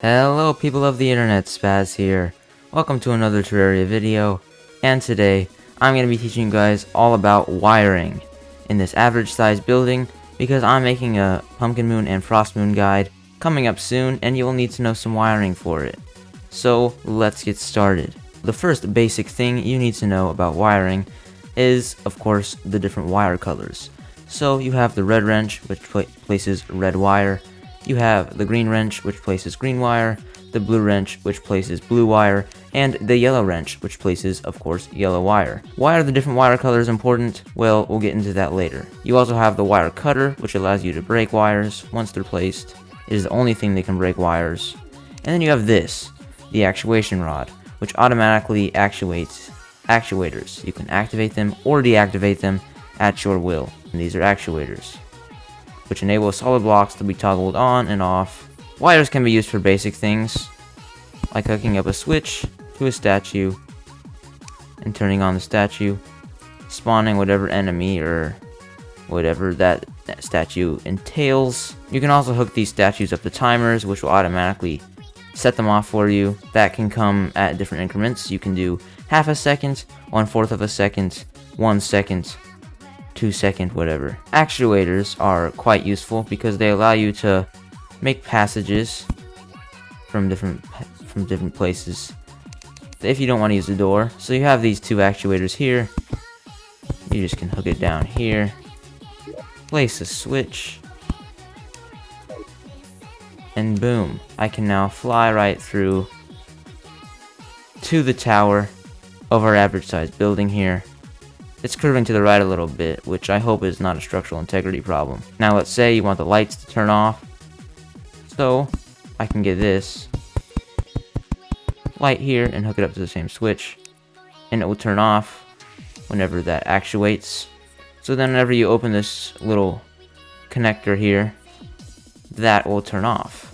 Hello people of the internet, Spaz here. Welcome to another Terraria video, and today I'm going to be teaching you guys all about wiring in this average size building because I'm making a Pumpkin Moon and Frost Moon guide coming up soon and you will need to know some wiring for it. So let's get started. The first basic thing you need to know about wiring is, of course, the different wire colors. So you have the red wrench, which places red wire. You have the green wrench, which places green wire, the blue wrench, which places blue wire, and the yellow wrench, which places, of course, yellow wire. Why are the different wire colors important? Well, we'll get into that later. You also have the wire cutter, which allows you to break wires once they're placed. It is the only thing that can break wires. And then you have this, the actuation rod, which automatically actuates actuators. You can activate them or deactivate them at your will. And these are actuators, which enable solid blocks to be toggled on and off. Wires can be used for basic things, like hooking up a switch to a statue, and turning on the statue, spawning whatever enemy or whatever that statue entails. You can also hook these statues up to timers, which will automatically set them off for you. That can come at different increments. You can do half a second, 1/4 of a second, 1 second, 2 second, whatever. Actuators are quite useful because they allow you to make passages from different places if you don't want to use the door. So you have these two actuators here. You just can hook it down here, place a switch, and boom, I can now fly right through to the tower of our average size building here. It's curving to the right a little bit, which I hope is not a structural integrity problem. Now let's say you want the lights to turn off. So I can get this light here and hook it up to the same switch, and it will turn off whenever that actuates. So then whenever you open this little connector here, that will turn off.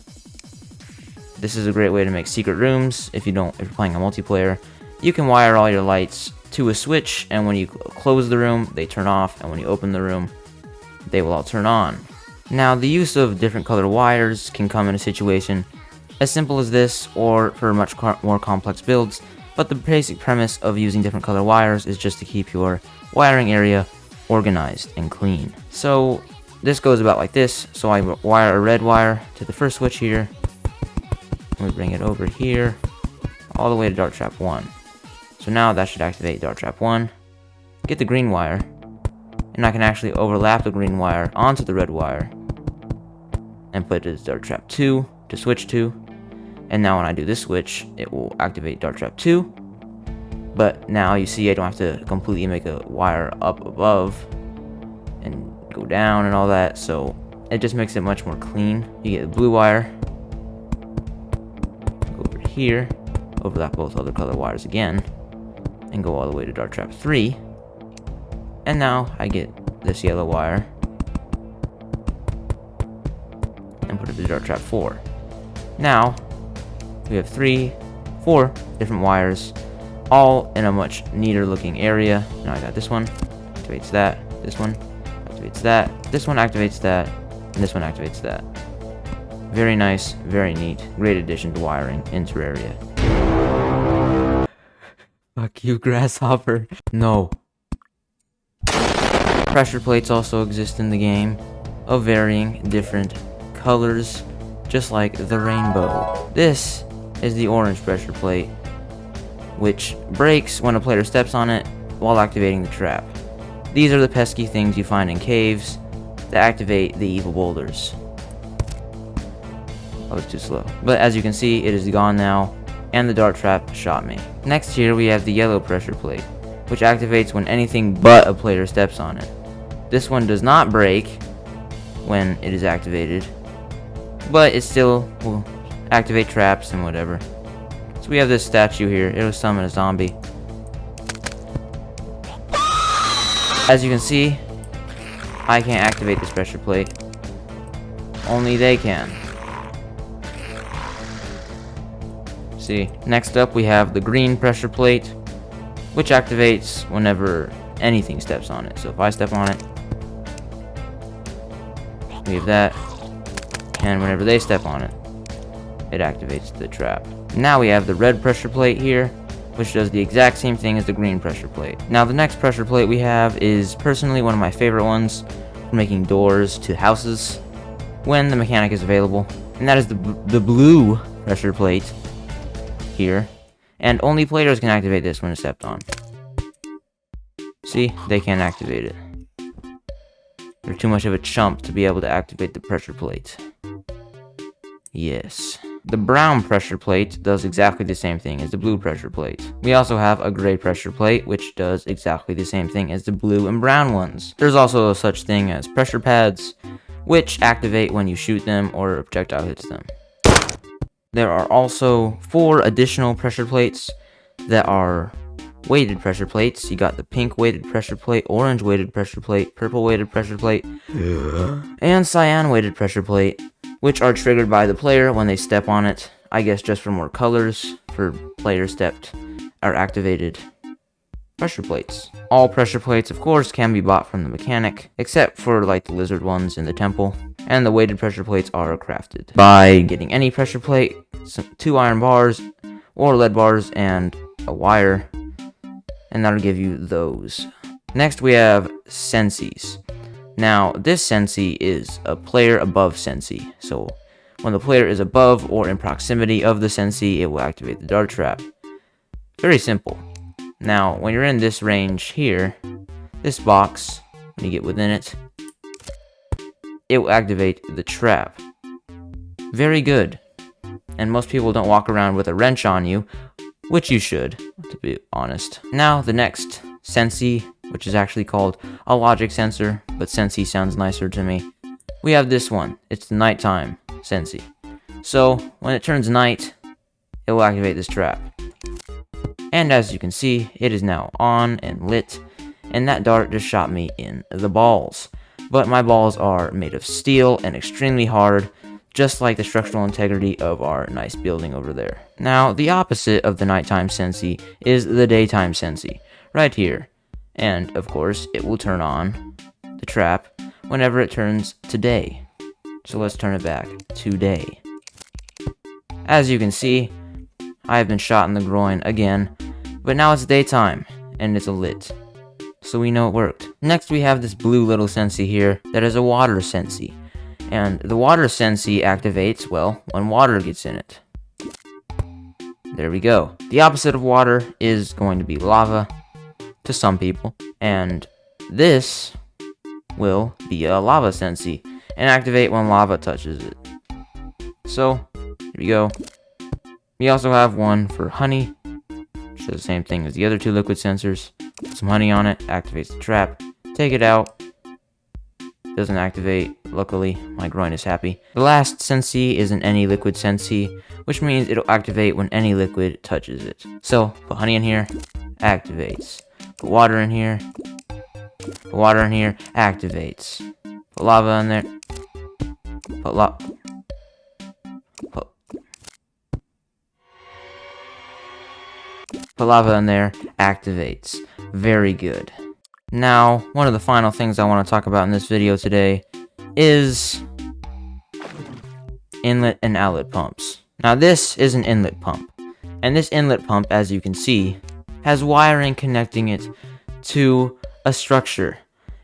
This is a great way to make secret rooms if you're playing a multiplayer. You can wire all your lights to a switch, and when you close the room, they turn off, and when you open the room, they will all turn on. Now, the use of different color wires can come in a situation as simple as this, or for much more complex builds, but the basic premise of using different color wires is just to keep your wiring area organized and clean. So, this goes about like this. So I wire a red wire to the first switch here, and we bring it over here, all the way to Dart Trap 1. So now that should activate Dart Trap 1. Get the green wire, and I can actually overlap the green wire onto the red wire and put it as Dart Trap 2 to switch to. And now when I do this switch, it will activate Dart Trap 2. But now you see I don't have to completely make a wire up above and go down and all that, so it just makes it much more clean. You get the blue wire, go over here, overlap both other color wires again, and go all the way to Dart Trap 3. And now I get this yellow wire and put it to Dart Trap 4. Now we have 4 different wires, all in a much neater looking area. Now I got this one, activates that, this one activates that, this one activates that, and this one activates that. Very nice, very neat, great addition to wiring in Terraria. Fuck you, grasshopper. No. Pressure plates also exist in the game, of varying different colors, just like the rainbow. This is the orange pressure plate, which breaks when a player steps on it while activating the trap. These are the pesky things you find in caves that activate the evil boulders. I was too slow. But as you can see, it is gone now, and the dart trap shot me. Next here we have the yellow pressure plate, which activates when anything but a player steps on it. This one does not break when it is activated, but it still will activate traps and whatever. So we have this statue here. It'll summon a zombie. As you can see, I can't activate this pressure plate. Only they can. See, next up we have the green pressure plate, which activates whenever anything steps on it. So if I step on it, we have that, and whenever they step on it, it activates the trap. Now we have the red pressure plate here, which does the exact same thing as the green pressure plate. Now the next pressure plate we have is personally one of my favorite ones for making doors to houses when the mechanic is available, and that is the blue pressure plate here, and only players can activate this when it's stepped on. See, they can't activate it. They're too much of a chump to be able to activate the pressure plate. Yes. The brown pressure plate does exactly the same thing as the blue pressure plate. We also have a gray pressure plate, which does exactly the same thing as the blue and brown ones. There's also a such thing as pressure pads, which activate when you shoot them or a projectile hits them. There are also 4 additional pressure plates that are weighted pressure plates. You got the pink weighted pressure plate, orange weighted pressure plate, purple weighted pressure plate, and cyan weighted pressure plate, which are triggered by the player when they step on it. I guess just for more colors for player stepped or activated pressure plates. All pressure plates, of course, can be bought from the mechanic, except for like the lizard ones in the temple. And the weighted pressure plates are crafted by getting any pressure plate, 2 iron bars, or lead bars, and a wire, and that'll give you those. Next we have sensies. Now this sensi is a player above sensi, so when the player is above or in proximity of the sensi, it will activate the dart trap. Very simple. Now when you're in this range here, this box, when you get within it, it will activate the trap. Very good. And most people don't walk around with a wrench on you, which you should, to be honest. Now the next sensi, which is actually called a logic sensor, but sensi sounds nicer to me. We have this one. It's the nighttime sensi. So when it turns night, it will activate this trap. And as you can see, it is now on and lit, and that dart just shot me in the balls. But my balls are made of steel and extremely hard, just like the structural integrity of our nice building over there. Now, the opposite of the nighttime sensi is the daytime sensi, right here. And, of course, it will turn on the trap whenever it turns to day. So let's turn it back to day. As you can see, I have been shot in the groin again, but now it's daytime, and it's lit. So we know it worked. Next we have this blue little sensi here that is a water sensi. And the water sensi activates, well, when water gets in it. There we go. The opposite of water is going to be lava, to some people. And this will be a lava sensi, and activate when lava touches it. So, here we go. We also have one for honey, which does the same thing as the other 2 liquid sensors. Put some honey on it, activates the trap. Take it out. Doesn't activate. Luckily, my groin is happy. The last sensi is an any liquid sensi, which means it'll activate when any liquid touches it. So, put honey in here, activates. Put water in here. Put water in here, activates. Put lava in there. Put lava in there, activates. Very good. Now, one of the final things I want to talk about in this video today is inlet and outlet pumps. Now this is an inlet pump, and this inlet pump, as you can see, has wiring connecting it to a structure,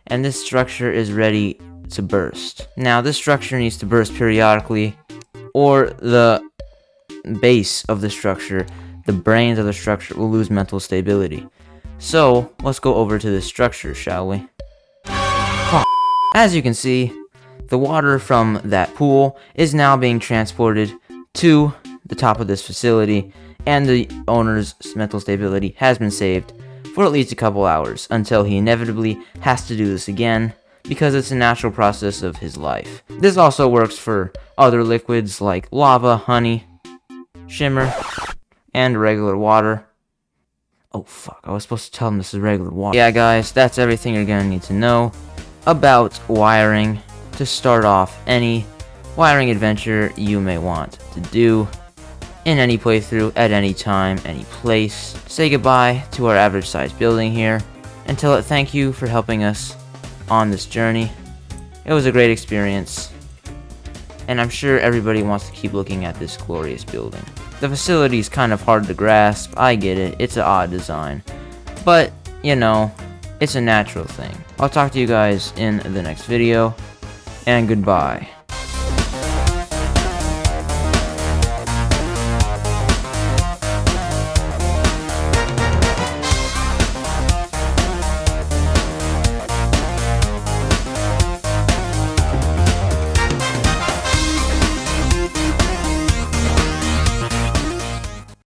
and this structure is ready to burst. Now this structure needs to burst periodically, or the base of the structure, the brains of the structure, will lose mental stability. So, let's go over to this structure, shall we? As you can see, the water from that pool is now being transported to the top of this facility, and the owner's mental stability has been saved for at least a couple hours, until he inevitably has to do this again, because it's a natural process of his life. This also works for other liquids like lava, honey, shimmer, and regular water. Oh fuck, I was supposed to tell him this is regular water. Yeah guys, that's everything you're gonna need to know about wiring to start off any wiring adventure you may want to do in any playthrough, at any time, any place. Say goodbye to our average size building here, and tell it thank you for helping us on this journey. It was a great experience, and I'm sure everybody wants to keep looking at this glorious building. The facility's kind of hard to grasp, I get it, it's an odd design. But, you know, it's a natural thing. I'll talk to you guys in the next video, and goodbye.